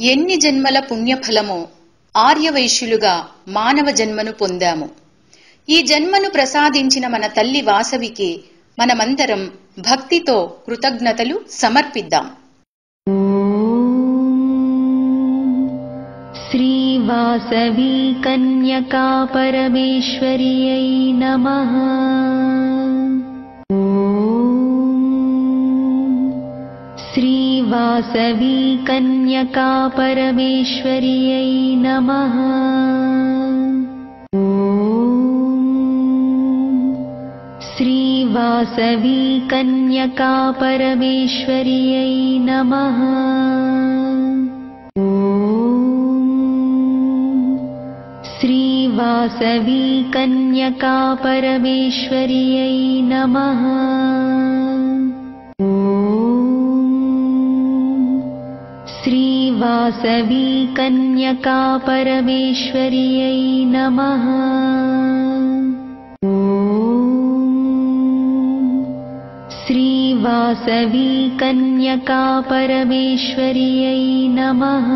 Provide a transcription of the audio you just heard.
ఎన్ని జన్మల పుణ్యఫలమో ఆర్యవైశ్యులుగా మానవ జన్మను పొందాము. ఈ జన్మను ప్రసాదించిన మన తల్లి వాసవికి మనమందరం భక్తితో కృతజ్ఞతలు సమర్పిద్దాం. శ్రీ వాసవి కన్యకా పరమేశ్వర్యై నమః. శ్రీ వాసవి కన్యకా పరమేశ్వర్యై నమః. శ్రీ వాసవి కన్యకా పరమేశ్వర్యై నమః. శ్రీ వాసవి కన్యకా పరమేశ్వర్యై నమః. శ్రీ వాసవి కన్యకా పరమేశ్వర్యై నమః. శ్రీ వాసవి కన్యకా పరమేశ్వర్యై నమః.